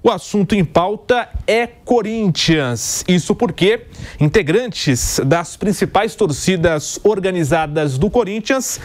O assunto em pauta é Corinthians. Isso porque integrantes das principais torcidas organizadas do Corinthians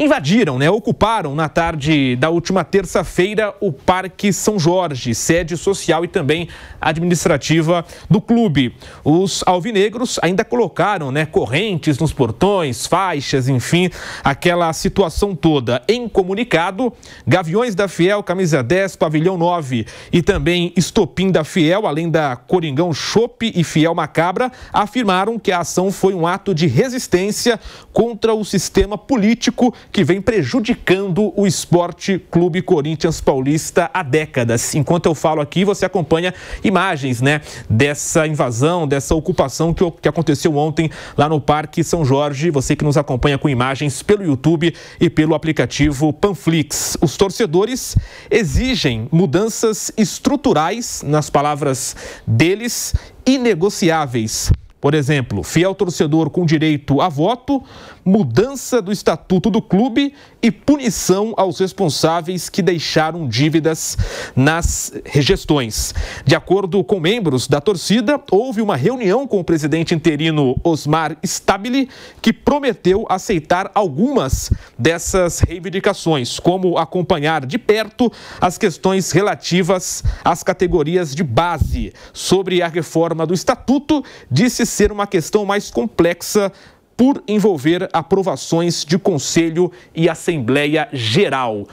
invadiram, ocuparam na tarde da última terça-feira o Parque São Jorge, sede social e também administrativa do clube. Os alvinegros ainda colocaram, correntes nos portões, faixas, enfim, aquela situação toda. Em comunicado, Gaviões da Fiel, Camisa 10, Pavilhão 9 e também Estopim da Fiel, além da Coringão Chopp e Fiel Macabra, afirmaram que a ação foi um ato de resistência contra o sistema político que vem prejudicando o Esporte Clube Corinthians Paulista há décadas. Enquanto eu falo aqui, você acompanha imagens, dessa invasão, dessa ocupação que aconteceu ontem lá no Parque São Jorge. Você que nos acompanha com imagens pelo YouTube e pelo aplicativo Panflix. Os torcedores exigem mudanças estruturais, nas palavras deles, inegociáveis. Por exemplo, fiel torcedor com direito a voto, mudança do estatuto do clube e punição aos responsáveis que deixaram dívidas nas gestões. De acordo com membros da torcida, houve uma reunião com o presidente interino Osmar Stabile, que prometeu aceitar algumas dessas reivindicações, como acompanhar de perto as questões relativas às categorias de base. Sobre a reforma do estatuto, disse ser uma questão mais complexa por envolver aprovações de Conselho e Assembleia Geral.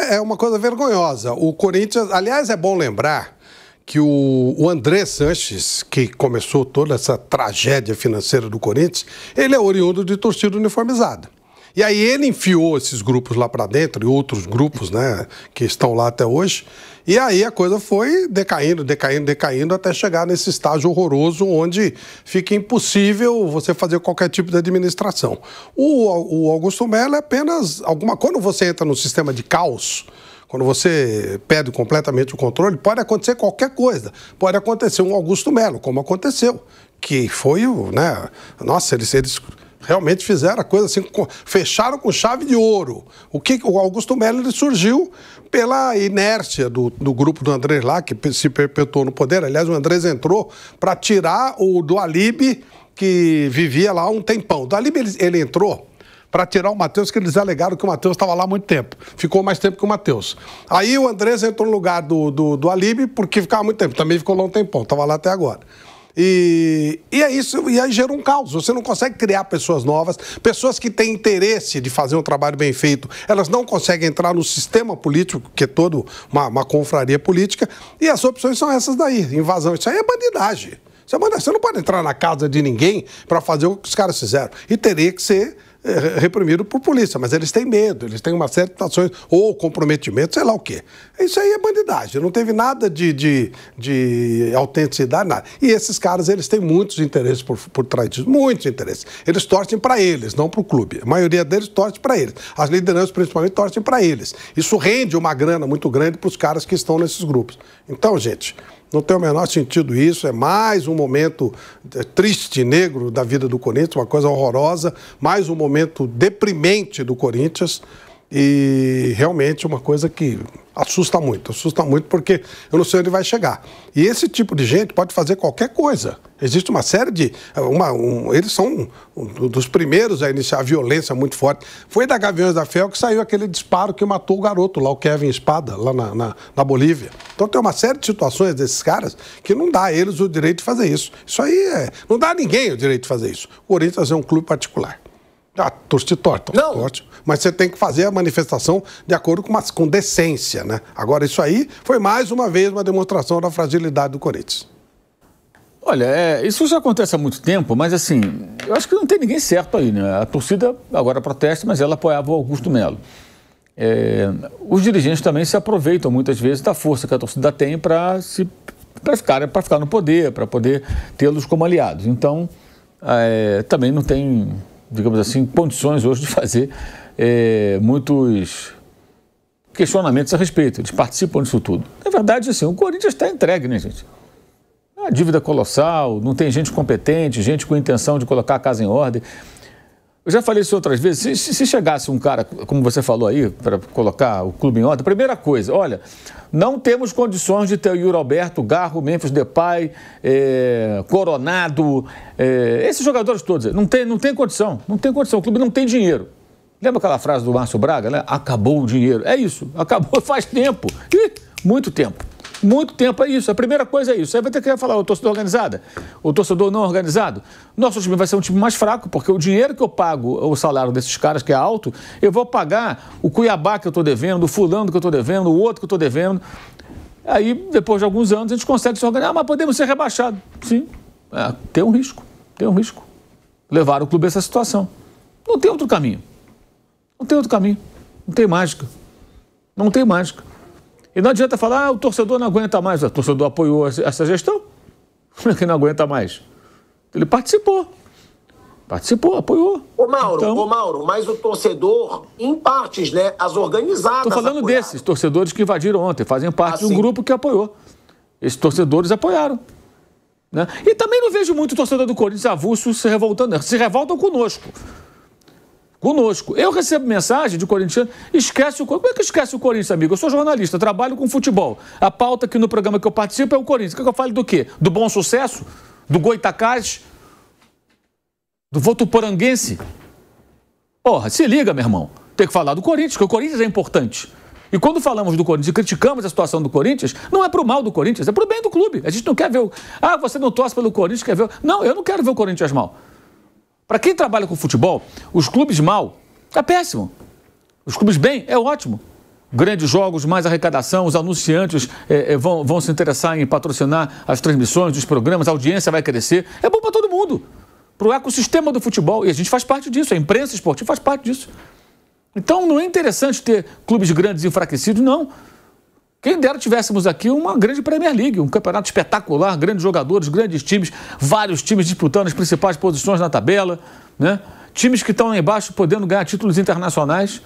É uma coisa vergonhosa. O Corinthians, aliás, é bom lembrar que o André Sanches, que começou toda essa tragédia financeira do Corinthians, ele é oriundo de torcida uniformizada. E aí ele enfiou esses grupos lá para dentro e outros grupos, que estão lá até hoje. E aí a coisa foi decaindo até chegar nesse estágio horroroso onde fica impossível você fazer qualquer tipo de administração. O Augusto Melo é apenas alguma... Quando você entra no sistema de caos, quando você perde completamente o controle, pode acontecer qualquer coisa. Pode acontecer um Augusto Melo, como aconteceu, que foi o... Nossa, eles realmente fizeram a coisa assim, fecharam com chave de ouro. O Augusto Melo ele surgiu pela inércia do grupo do Andrés lá, que se perpetuou no poder. Aliás, o Andrés entrou para tirar o do Alibe, que vivia lá um tempão. Do Alibe ele entrou para tirar o Matheus, que eles alegaram que o Matheus estava lá há muito tempo. Ficou mais tempo que o Matheus. Aí o Andrés entrou no lugar do Alibe, porque ficava muito tempo. Também ficou lá um tempão, estava lá até agora. E é isso, e aí gera um caos. Você não consegue criar pessoas novas, pessoas que têm interesse de fazer um trabalho bem feito, elas não conseguem entrar no sistema político, que é toda uma confraria política, e as opções são essas daí, invasão. Isso aí é bandidagem. Você não pode entrar na casa de ninguém para fazer o que os caras fizeram. E teria que ser reprimido por polícia, mas eles têm medo, eles têm uma série de situações, ou comprometimento, sei lá o quê. Isso aí é bandidagem, não teve nada de autenticidade, nada. E esses caras, eles têm muitos interesses por trás disso, muitos interesses. Eles torcem para eles, não para o clube. A maioria deles torce para eles. As lideranças, principalmente, torcem para eles. Isso rende uma grana muito grande para os caras que estão nesses grupos. Então, gente, não tem o menor sentido isso, é mais um momento triste, negro da vida do Corinthians, uma coisa horrorosa, mais um momento deprimente do Corinthians e realmente uma coisa que assusta muito porque eu não sei onde vai chegar. E esse tipo de gente pode fazer qualquer coisa. Existe uma série de... eles são dos primeiros a iniciar a violência muito forte. Foi da Gaviões da Fiel que saiu aquele disparo que matou o garoto lá, o Kevin Espada, lá na Bolívia. Então tem uma série de situações desses caras que não dá a eles o direito de fazer isso. Isso aí não dá a ninguém o direito de fazer isso. O Corinthians é um clube particular. Torce torta, mas você tem que fazer a manifestação de acordo com decência, Agora, isso aí foi mais uma vez uma demonstração da fragilidade do Corinthians. Olha, isso já acontece há muito tempo, mas assim, eu acho que não tem ninguém certo aí, A torcida agora protesta, mas ela apoiava o Augusto Melo. Os dirigentes também se aproveitam muitas vezes da força que a torcida tem para ficar no poder, para poder tê-los como aliados. Então, também não tem, digamos assim, condições hoje de fazer muitos questionamentos a respeito. Eles participam disso tudo. Na verdade, assim, o Corinthians está entregue, gente? A dívida colossal, não tem gente competente, gente com intenção de colocar a casa em ordem. Eu já falei isso outras vezes, se chegasse um cara, como você falou aí, para colocar o clube em ordem, primeira coisa, olha, não temos condições de ter o Yuri Alberto, Garro, Memphis Depay, Coronado, esses jogadores todos, não tem condição, o clube não tem dinheiro. Lembra aquela frase do Márcio Braga, né? Acabou o dinheiro. É isso, acabou faz tempo, muito tempo. Muito tempo é isso. A primeira coisa é isso. Aí vai ter que falar o torcedor organizado, o torcedor não organizado. Nosso time vai ser um time mais fraco, porque o dinheiro que eu pago, o salário desses caras que é alto, eu vou pagar o Cuiabá que eu estou devendo, o fulano que eu estou devendo, o outro que eu estou devendo. Aí, depois de alguns anos, a gente consegue se organizar. Mas podemos ser rebaixados. Sim, tem um risco. Levar o clube a essa situação. Não tem outro caminho. Não tem mágica. Não tem mágica. E não adianta falar, o torcedor não aguenta mais. O torcedor apoiou essa gestão. Como é que não aguenta mais? Ele participou, apoiou. Ô Mauro, mas o torcedor, em partes, né, as organizadas Estou falando apoiaram. Desses torcedores que invadiram ontem, fazem parte de um grupo que apoiou. Esses torcedores apoiaram. Né? E também não vejo muito torcedor do Corinthians avulso se revoltando. Se revoltam conosco. Eu recebo mensagem de corintiano, esquece o Corinthians. Como é que esquece o Corinthians, amigo? Eu sou jornalista, trabalho com futebol. A pauta aqui no programa que eu participo é o Corinthians. Quer que eu fale do quê? Do Bom Sucesso? Do Goitacazes? Do Votuporanguense? Porra, se liga, meu irmão. Tem que falar do Corinthians, porque o Corinthians é importante. E quando falamos do Corinthians e criticamos a situação do Corinthians, não é pro mal do Corinthians, é pro bem do clube. A gente não quer ver o... você não torce pelo Corinthians, quer ver... Não, eu não quero ver o Corinthians mal. Para quem trabalha com futebol, os clubes mal é péssimo. Os clubes bem é ótimo. Grandes jogos, mais arrecadação, os anunciantes vão se interessar em patrocinar as transmissões dos programas, a audiência vai crescer. É bom para todo mundo, para o ecossistema do futebol. E a gente faz parte disso, a imprensa esportiva faz parte disso. Então não é interessante ter clubes grandes enfraquecidos, não. Quem dera tivéssemos aqui uma grande Premier League, um campeonato espetacular, grandes jogadores, grandes times, vários times disputando as principais posições na tabela, né? Times que estão lá embaixo podendo ganhar títulos internacionais.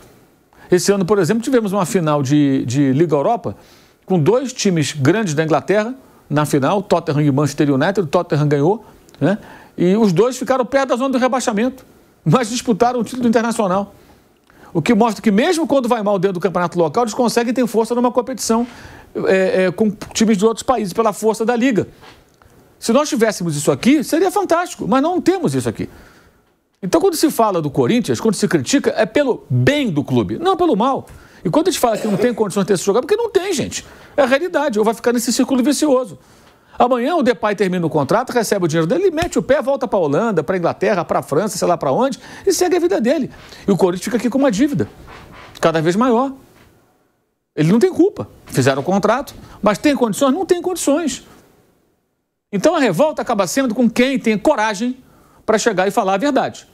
Esse ano, por exemplo, tivemos uma final de Liga Europa com 2 times grandes da Inglaterra na final, Tottenham e Manchester United. O Tottenham ganhou, né? E os 2 ficaram perto da zona do rebaixamento, mas disputaram o título internacional. O que mostra que mesmo quando vai mal dentro do campeonato local, eles conseguem ter força numa competição com times de outros países, pela força da liga. Se nós tivéssemos isso aqui, seria fantástico, mas não temos isso aqui. Então, quando se fala do Corinthians, quando se critica, é pelo bem do clube, não pelo mal. E quando a gente fala que não tem condições de ter esse jogador, porque não tem, gente. É a realidade, ou vai ficar nesse círculo vicioso. Amanhã o Depay termina o contrato, recebe o dinheiro dele, mete o pé, volta para a Holanda, para a Inglaterra, para a França, sei lá para onde, e segue a vida dele. E o Corinthians fica aqui com uma dívida cada vez maior. Ele não tem culpa. Fizeram o contrato, mas tem condições? Não tem condições. Então a revolta acaba sendo com quem tem coragem para chegar e falar a verdade.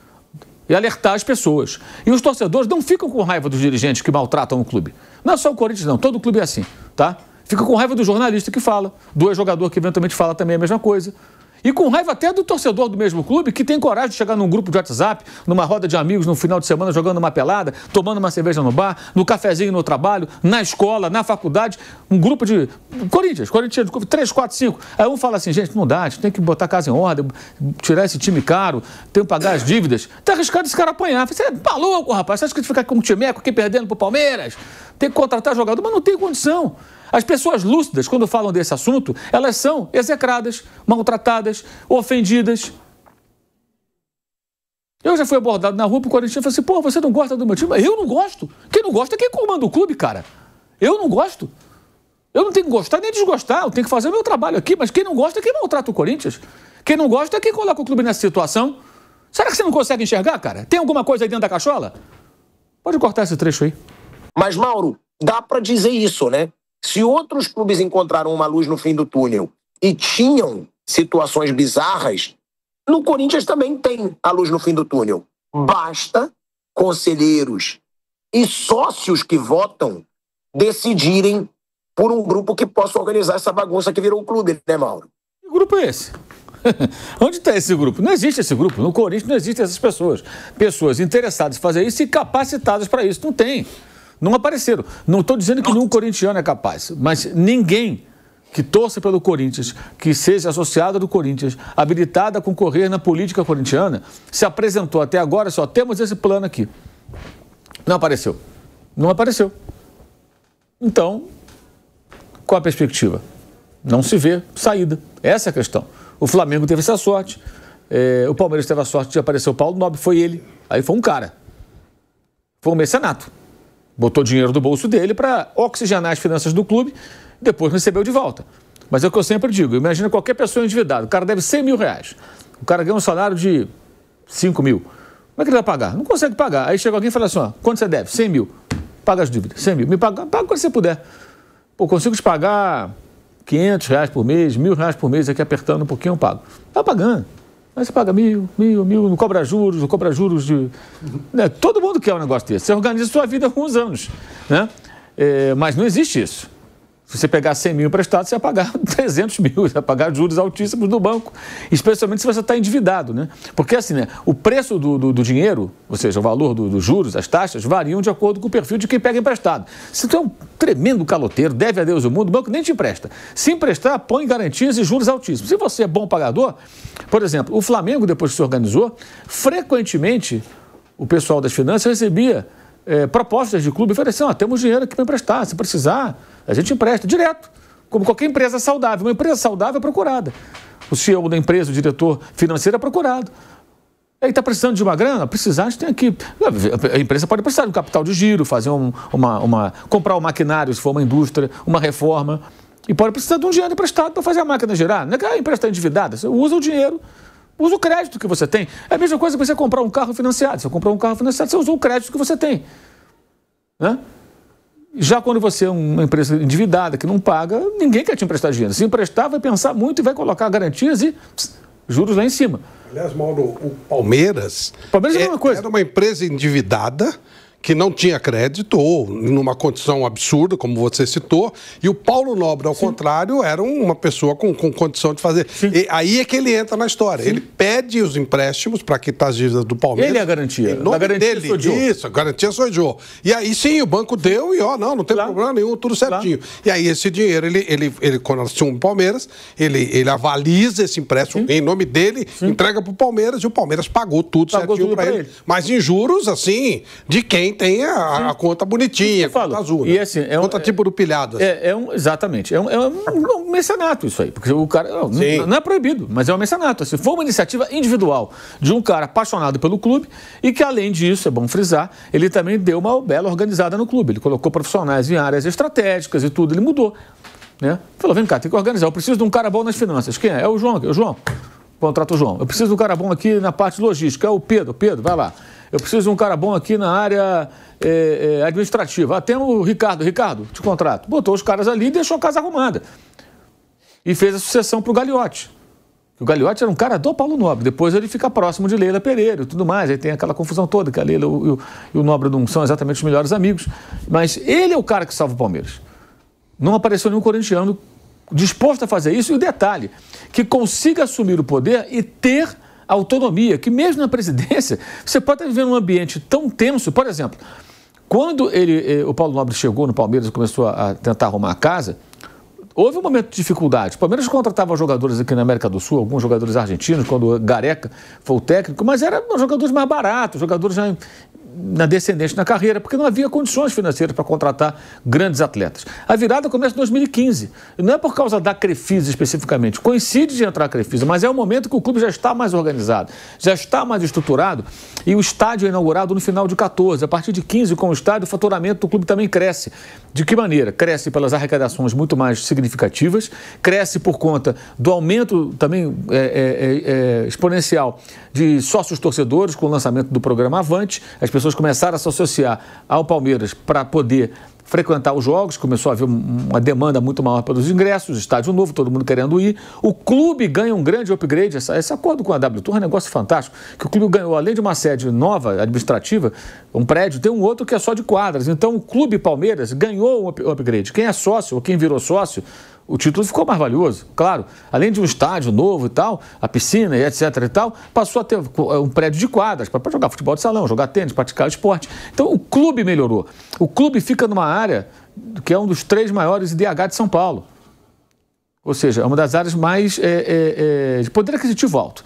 E alertar as pessoas. E os torcedores não ficam com raiva dos dirigentes que maltratam o clube. Não é só o Corinthians, não. Todo clube é assim, tá? Fica com raiva do jornalista que fala, do ex-jogador que eventualmente fala também a mesma coisa. E com raiva até do torcedor do mesmo clube que tem coragem de chegar num grupo de WhatsApp, numa roda de amigos no final de semana, jogando uma pelada, tomando uma cerveja no bar, no cafezinho no trabalho, na escola, na faculdade, um grupo de... Corinthians, 3, 4, 5. Aí um fala assim, gente, não dá, a gente tem que botar a casa em ordem, tirar esse time caro, tem que pagar as dívidas. Tá arriscado esse cara apanhar. Você é maluco, rapaz, você acha que ele fica com um timeco aqui perdendo pro Palmeiras? Tem que contratar jogador, mas não tem condição. As pessoas lúcidas, quando falam desse assunto, elas são execradas, maltratadas, ofendidas. Eu já fui abordado na rua pro Corinthians e falei assim, pô, você não gosta do meu time? Eu não gosto. Quem não gosta é quem comanda o clube, cara. Eu não gosto. Eu não tenho que gostar nem desgostar, eu tenho que fazer o meu trabalho aqui, mas quem não gosta é quem maltrata o Corinthians. Quem não gosta é quem coloca o clube nessa situação. Será que você não consegue enxergar, cara? Tem alguma coisa aí dentro da cachola? Pode cortar esse trecho aí. Mas, Mauro, dá pra dizer isso, né? Se outros clubes encontraram uma luz no fim do túnel e tinham situações bizarras, no Corinthians também tem a luz no fim do túnel. Basta conselheiros e sócios que votam decidirem por um grupo que possa organizar essa bagunça que virou o clube, né, Mauro? Que grupo é esse? Onde está esse grupo? Não existe esse grupo. No Corinthians não existem essas pessoas. Pessoas interessadas em fazer isso e capacitadas para isso. Não tem. Não apareceram. Não estou dizendo que nenhum corintiano é capaz, mas ninguém que torça pelo Corinthians, que seja associada do Corinthians, habilitada a concorrer na política corintiana, se apresentou até agora, só temos esse plano aqui. Não apareceu. Não apareceu. Então, qual a perspectiva? Não se vê saída. Essa é a questão. O Flamengo teve essa sorte, o Palmeiras teve a sorte de aparecer o Paulo Nobre, foi ele. Aí foi um cara. Foi um mecenato. Botou dinheiro do bolso dele para oxigenar as finanças do clube, depois recebeu de volta. Mas é o que eu sempre digo, imagina qualquer pessoa endividada, o cara deve 100 mil reais, o cara ganha um salário de 5 mil, como é que ele vai pagar? Não consegue pagar. Aí chega alguém e fala assim, ó, quanto você deve? 100 mil. Paga as dívidas, 100 mil. Paga quando você puder. Pô, consigo te pagar 500 reais por mês, 1.000 reais por mês, aqui apertando um pouquinho eu pago. Tá pagando. Aí você paga 1.000, não cobra juros de... Né? Todo mundo quer um negócio desse. Você organiza a sua vida há alguns anos, né? Mas não existe isso. Se você pegar 100 mil emprestados, você vai pagar 300 mil, você vai pagar juros altíssimos do banco, especialmente se você está endividado, né? Porque assim, né, o preço do dinheiro, ou seja, o valor dos juros, as taxas, variam de acordo com o perfil de quem pega emprestado. Se tu é um tremendo caloteiro, deve a Deus o mundo, o banco nem te empresta. Se emprestar, põe garantias e juros altíssimos. Se você é bom pagador, por exemplo, o Flamengo, depois que se organizou, frequentemente o pessoal das finanças recebia propostas de clube oferecendo, temos dinheiro aqui para emprestar, se precisar, a gente empresta direto, como qualquer empresa saudável. Uma empresa saudável é procurada. O CEO da empresa, o diretor financeiro é procurado. Aí está precisando de uma grana? Precisar, a gente tem aqui. A empresa pode precisar de um capital de giro, fazer comprar um maquinário, se for uma indústria, uma reforma, e pode precisar de um dinheiro emprestado para fazer a máquina girar. Não é que a empresa está endividada, você usa o dinheiro. Usa o crédito que você tem. É a mesma coisa que você comprar um carro financiado. Se você comprar um carro financiado, você usou o crédito que você tem. Né? Já quando você é uma empresa endividada que não paga, ninguém quer te emprestar dinheiro. Se emprestar, vai pensar muito e vai colocar garantias e juros lá em cima. Aliás, Mauro, o Palmeiras, é uma coisa. Era uma empresa endividada que não tinha crédito ou numa condição absurda, como você citou, e o Paulo Nobre, ao contrário, era uma pessoa com condição de fazer. E aí é que ele entra na história. Sim. Ele pede os empréstimos para quitar as dívidas do Palmeiras. Ele é a garantia. A garantia dele. Isso, a garantia sou eu. E aí sim, o banco deu e não tem problema nenhum, tudo certinho. E aí esse dinheiro, ele quando assume o Palmeiras, ele avaliza esse empréstimo em nome dele, entrega para o Palmeiras e o Palmeiras pagou tudo certinho para ele. Mas em juros, assim, de quem tem a conta bonitinha, a conta azul. E assim, conta tipo do pilhado. Assim. Exatamente. É um mecenato isso aí. Porque o cara. Não é proibido, mas é um mecenato. Assim, foi uma iniciativa individual de um cara apaixonado pelo clube e que, além disso, é bom frisar, ele também deu uma bela organizada no clube. Ele colocou profissionais em áreas estratégicas e tudo, ele mudou. Né? Falou, vem cá, tem que organizar. Eu preciso de um cara bom nas finanças. Quem é? É o João. Contrata o João. Eu preciso de um cara bom aqui na parte logística. É o Pedro. Pedro, vai lá. Eu preciso de um cara bom aqui na área administrativa. Tem o Ricardo. Ricardo, te contrato. Botou os caras ali e deixou a casa arrumada. E fez a sucessão para o Gagliotti. O Gagliotti era um cara do Paulo Nobre. Depois ele fica próximo de Leila Pereira e tudo mais. Aí tem aquela confusão toda, que a Leila e o Nobre não são exatamente os melhores amigos. Mas ele é o cara que salva o Palmeiras. Não apareceu nenhum corintiano disposto a fazer isso. E o detalhe, que consiga assumir o poder e ter autonomia, que mesmo na presidência, você pode estar vivendo um ambiente tão tenso. Por exemplo, quando o Paulo Nobre chegou no Palmeiras e começou a tentar arrumar a casa, houve um momento de dificuldade. O Palmeiras contratava jogadores aqui na América do Sul, alguns jogadores argentinos, quando o Gareca foi o técnico, mas eram jogadores mais baratos, jogadores já na descendente na carreira, porque não havia condições financeiras para contratar grandes atletas. A virada começa em 2015. Não é por causa da Crefisa especificamente, coincide de entrar a Crefisa, mas é um momento que o clube já está mais organizado, já está mais estruturado e o estádio é inaugurado no final de 14. A partir de 15, com o estádio, o faturamento do clube também cresce. De que maneira? Cresce pelas arrecadações muito mais significativas, cresce por conta do aumento também exponencial de sócios torcedores com o lançamento do programa Avante. As pessoas começaram a se associar ao Palmeiras para poder frequentar os jogos, começou a haver uma demanda muito maior pelos ingressos, estádio novo, todo mundo querendo ir. O clube ganha um grande upgrade, esse acordo com a W Tour é um negócio fantástico, que o clube ganhou, além de uma sede nova, administrativa, um prédio, tem um outro que é só de quadras. Então o clube Palmeiras ganhou um upgrade. Quem é sócio ou quem virou sócio, o título ficou mais valioso, claro. Além de um estádio novo e tal, a piscina e etc e tal, passou a ter um prédio de quadras para jogar futebol de salão, jogar tênis, praticar esporte. Então o clube melhorou. O clube fica numa área que é um dos 3 maiores IDH de São Paulo. Ou seja, é uma das áreas mais de poder aquisitivo alto.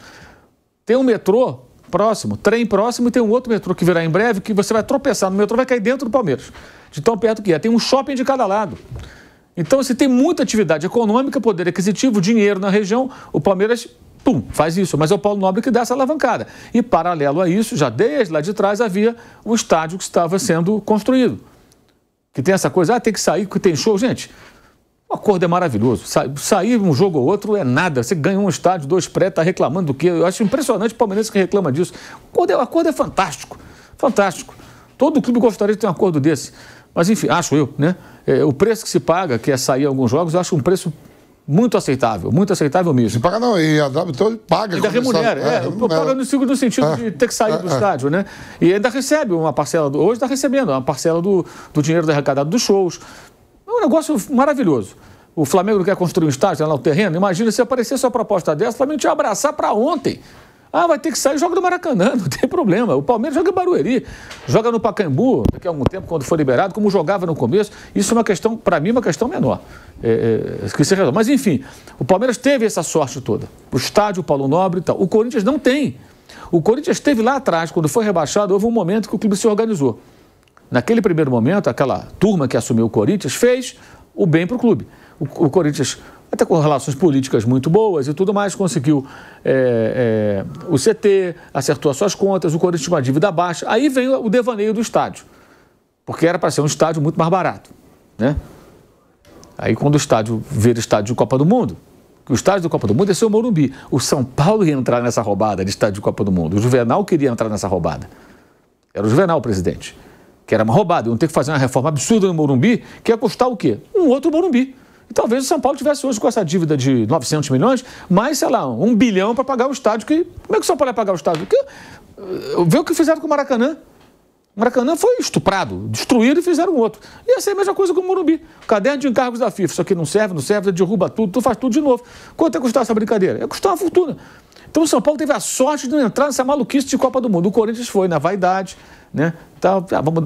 Tem um metrô próximo, trem próximo, e tem um outro metrô que virá em breve, que você vai tropeçar no metrô, vai cair dentro do Palmeiras. De tão perto que é. Tem um shopping de cada lado. Então, se tem muita atividade econômica, poder aquisitivo, dinheiro na região, o Palmeiras, faz isso. Mas é o Paulo Nobre que dá essa alavancada. E, paralelo a isso, já desde lá de trás, havia o estádio que estava sendo construído. Que tem essa coisa, tem que sair, que tem show. Gente, o acordo é maravilhoso. Sair um jogo ou outro é nada. Você ganha um estádio, 2 pré, está reclamando do quê? Eu acho impressionante o palmeirense que reclama disso. O acordo é fantástico. Fantástico. Todo clube gostaria de ter um acordo desse. Mas, enfim, acho eu, né? O preço que se paga, que é sair alguns jogos, eu acho um preço muito aceitável mesmo. Se paga não, e a então paga. Ainda remunera, paga no sentido de ter que sair do estádio, né? E ainda recebe uma parcela, hoje está recebendo uma parcela do dinheiro arrecadado dos shows. É um negócio maravilhoso. O Flamengo não quer construir um estádio lá no terreno, imagina se aparecesse uma proposta dessa, o Flamengo tinha que abraçar para ontem. Vai ter que sair, joga no Maracanã, não tem problema. O Palmeiras joga em Barueri, joga no Pacaembu, daqui a algum tempo, quando for liberado, como jogava no começo. Isso é uma questão, para mim, uma questão menor. Que se resolve. Mas, enfim, o Palmeiras teve essa sorte toda. O estádio, o Paulo Nobre e tal. O Corinthians não tem. O Corinthians teve lá atrás, quando foi rebaixado, houve um momento que o clube se organizou. Naquele primeiro momento, aquela turma que assumiu o Corinthians fez o bem para o clube. O Corinthians, até com relações políticas muito boas e tudo mais, conseguiu o CT, acertou as suas contas, o Corinthians tinha uma dívida baixa. Aí vem o devaneio do estádio, porque era para ser um estádio muito mais barato, né? Aí quando o estádio vira estádio de Copa do Mundo, o estádio da Copa do Mundo é ser o Morumbi. O São Paulo ia entrar nessa roubada de estádio de Copa do Mundo. O Juvenal queria entrar nessa roubada. Era o Juvenal o presidente, que era uma roubada. Iam ter que fazer uma reforma absurda no Morumbi, que ia custar o quê? Um outro Morumbi. E talvez o São Paulo tivesse hoje com essa dívida de 900 milhões, mais, sei lá, 1 bilhão para pagar o estádio. Como é que o São Paulo ia pagar o estádio? Vê o que fizeram com o Maracanã. O Maracanã foi estuprado, destruído e fizeram outro. Ia ser a mesma coisa com o Morumbi. Caderno de encargos da FIFA. Isso aqui não serve, derruba tudo, tu faz tudo de novo. Quanto ia custar essa brincadeira? Ia custar uma fortuna. Então o São Paulo teve a sorte de não entrar nessa maluquice de Copa do Mundo. O Corinthians foi na vaidade, né?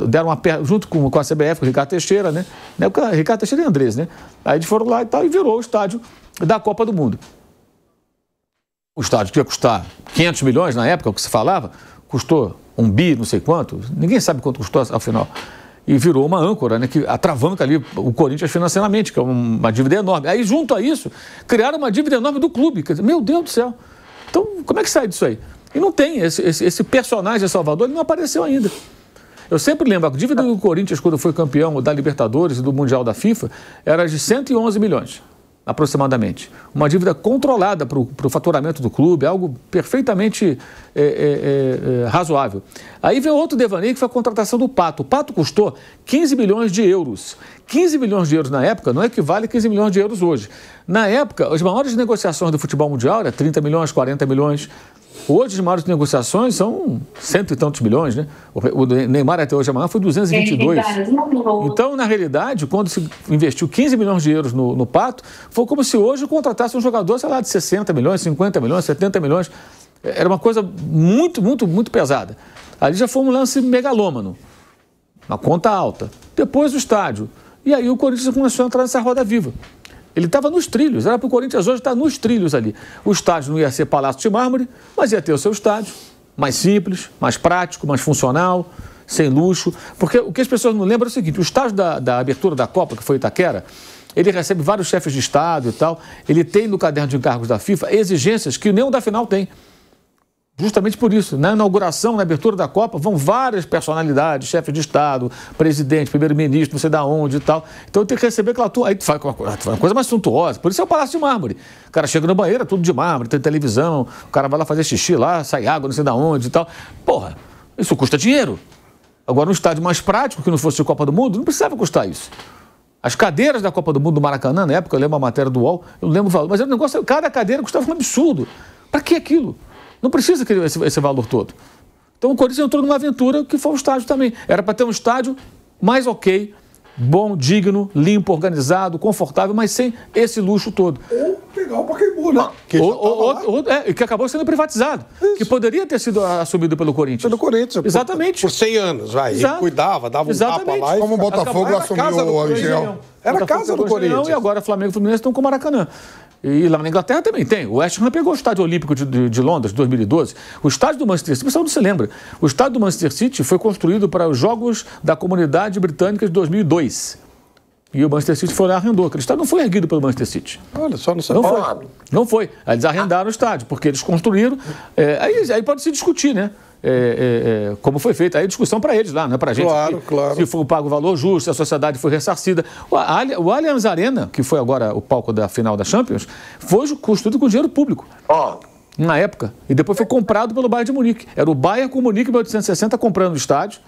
Deram uma perna junto com a CBF, com o Ricardo Teixeira, né? O Ricardo Teixeira e Andrés, né? Aí eles foram lá e tal, e virou o estádio da Copa do Mundo. O estádio que ia custar 500 milhões na época, o que se falava, custou 1 bi, não sei quanto, ninguém sabe quanto custou ao final. E virou uma âncora, né, que atravanca ali o Corinthians financeiramente, que é uma dívida enorme. Aí, junto a isso, criaram uma dívida enorme do clube. Quer dizer, meu Deus do céu. Então, como é que sai disso aí? E não tem. Esse personagem de Salvador, ele não apareceu ainda. Eu sempre lembro, a dívida do Corinthians, quando foi campeão da Libertadores e do Mundial da FIFA, era de 111 milhões, aproximadamente. Uma dívida controlada para o faturamento do clube, algo perfeitamente razoável. Aí vem outro devaneio, que foi a contratação do Pato. O Pato custou 15 milhões de euros. 15 milhões de euros na época não equivale a 15 milhões de euros hoje. Na época, as maiores negociações do futebol mundial eram 30 milhões, 40 milhões. Hoje, as maiores negociações são 100 e tantos milhões, né? O Neymar até hoje amanhã foi 222. Então, na realidade, quando se investiu 15 milhões de euros no Pato, foi como se hoje contratasse um jogador, sei lá, de 60 milhões, 50 milhões, 70 milhões. Era uma coisa muito, muito, muito pesada. Ali já foi um lance megalômano, uma conta alta. Depois o estádio. E aí o Corinthians começou a entrar nessa roda viva. Ele estava nos trilhos, era para o Corinthians hoje estar nos trilhos ali. O estádio não ia ser Palácio de Mármore, mas ia ter o seu estádio, mais simples, mais prático, mais funcional, sem luxo. Porque o que as pessoas não lembram é o seguinte, o estádio da abertura da Copa, que foi Itaquera, ele recebe vários chefes de Estado e tal, ele tem no caderno de encargos da FIFA exigências que nem o da final tem. Justamente por isso, na inauguração, na abertura da Copa, vão várias personalidades, chefe de Estado, presidente, primeiro-ministro, não sei da onde e tal. Então tem que receber aquela tua. Aí tu faz uma coisa mais suntuosa. Por isso é o Palácio de Mármore. O cara chega no banheiro, é tudo de mármore, tem televisão, o cara vai lá fazer xixi lá, sai água, não sei da onde e tal. Porra, isso custa dinheiro. Agora, um estádio mais prático, que não fosse de Copa do Mundo, não precisava custar isso. As cadeiras da Copa do Mundo do Maracanã, na época, eu lembro a matéria do UOL, eu não lembro o valor, mas era um negócio, cada cadeira custava um absurdo. Para que aquilo? Não precisa esse valor todo. Então o Corinthians entrou numa aventura que foi o estádio também. Era para ter um estádio mais ok, bom, digno, limpo, organizado, confortável, mas sem esse luxo todo. Pegar o Pacaembu, né? Que acabou sendo privatizado. Isso. Que poderia ter sido assumido pelo Corinthians. Pelo Corinthians. Exatamente. Por 100 anos, vai. Ele cuidava, dava um tapa lá. Como o Botafogo assumiu o Engenhão. Era a casa do Corinthians. E agora Flamengo e Fluminense estão com o Maracanã. E lá na Inglaterra também tem. O West Ham pegou o Estádio Olímpico de Londres, de 2012. O estádio do Manchester City, o pessoal não se lembra. O estádio do Manchester City foi construído para os Jogos da Comunidade Britânica de 2002. E o Manchester City foi lá e arrendou. Aquele estádio não foi erguido pelo Manchester City. Olha, só não sabia. Não foi. Aí eles arrendaram o estádio, porque eles construíram. Aí pode se discutir, né? Como foi feito. Aí a discussão para eles lá, não é para a gente. Claro. Se foi pago o valor justo, se a sociedade foi ressarcida. O Allianz Arena, que foi agora o palco da final da Champions, foi construído com dinheiro público. Na época. E depois foi comprado pelo Bayern de Munique. Era o Bayern com o Munique em 1860 comprando o estádio.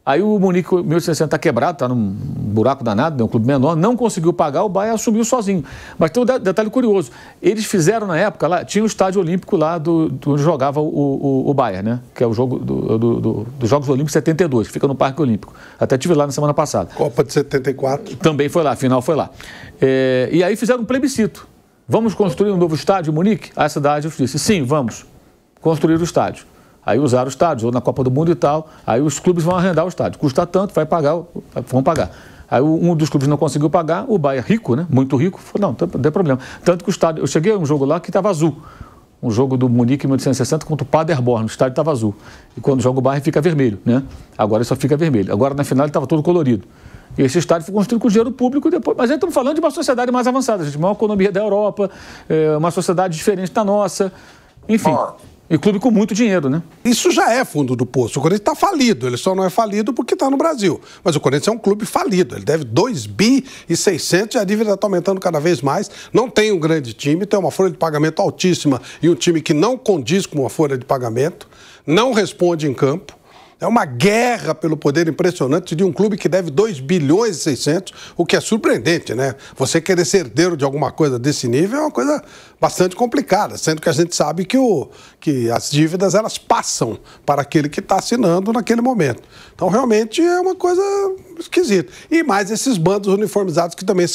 Aí o Munique, em 1860, está quebrado, está num buraco danado, é um clube menor, não conseguiu pagar, o Bayern assumiu sozinho. Mas tem um detalhe curioso, eles fizeram na época, lá tinha o estádio olímpico lá onde jogava o Bayern, né? Que é o jogo dos Jogos Olímpicos 72, que fica no Parque Olímpico. Até estive lá na semana passada. Copa de 74. Também foi lá, a final foi lá. E aí fizeram um plebiscito. Vamos construir um novo estádio em Munique? A cidade disse, sim, vamos construir o estádio. Aí usaram o estádio, ou na Copa do Mundo e tal. Aí os clubes vão arrendar o estádio. Custa tanto, vão pagar. Aí um dos clubes não conseguiu pagar, o Bayern rico, né? Muito rico, falou, não tem problema. Tanto que o estádio, eu cheguei a um jogo lá que estava azul. Um jogo do Munique em 1860 contra o Paderborn, o estádio estava azul. E quando joga o Bayern fica vermelho, né? Agora só fica vermelho. Agora na final ele estava todo colorido. E esse estádio foi construído com dinheiro público depois. Mas aí estamos falando de uma sociedade mais avançada, gente. Maior economia da Europa, uma sociedade diferente da nossa. Enfim. E clube com muito dinheiro, né? Isso já é fundo do poço. O Corinthians está falido. Ele só não é falido porque está no Brasil. Mas o Corinthians é um clube falido. Ele deve 2,6 bi e a dívida está aumentando cada vez mais. Não tem um grande time, tem uma folha de pagamento altíssima e um time que não condiz com uma folha de pagamento, não responde em campo. É uma guerra pelo poder impressionante de um clube que deve 2,6 bilhões, o que é surpreendente, né? Você querer ser herdeiro de alguma coisa desse nível é uma coisa bastante complicada, sendo que a gente sabe que as dívidas elas passam para aquele que está assinando naquele momento. Então, realmente, é uma coisa esquisita. E mais esses bandos uniformizados que também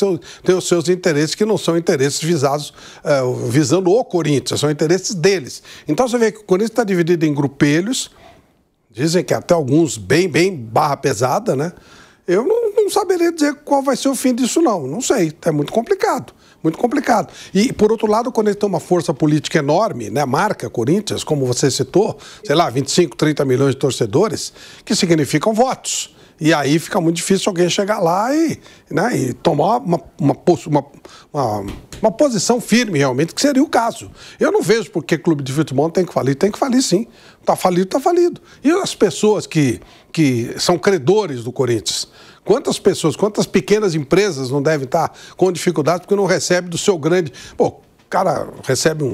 têm os seus interesses, que não são interesses visando o Corinthians, são interesses deles. Então, você vê que o Corinthians está dividido em grupelhos. Dizem que até alguns bem barra pesada, né? Eu não saberia dizer qual vai ser o fim disso, não. Não sei, é muito complicado. Muito complicado. E, por outro lado, quando ele tem uma força política enorme, né, marca Corinthians, como você citou, sei lá, 25, 30 milhões de torcedores, que significam votos. E aí fica muito difícil alguém chegar lá e tomar uma posição firme, realmente, que seria o caso. Eu não vejo por que clube de futebol tem que falir sim. Está falido. E as pessoas que são credores do Corinthians? Quantas pequenas empresas não devem estar com dificuldade porque não recebe do seu grande... Pô, o cara recebe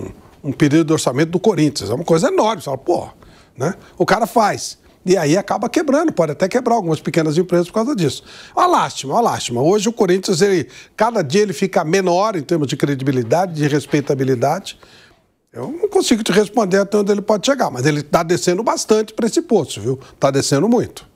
um pedido de orçamento do Corinthians, é uma coisa enorme. Você fala, né? O cara faz. E aí acaba quebrando, pode até quebrar algumas pequenas empresas por causa disso. Uma lástima. Hoje o Corinthians, cada dia ele fica menor em termos de credibilidade, de respeitabilidade. Eu não consigo te responder até onde ele pode chegar, mas ele está descendo bastante para esse poço, viu? Está descendo muito.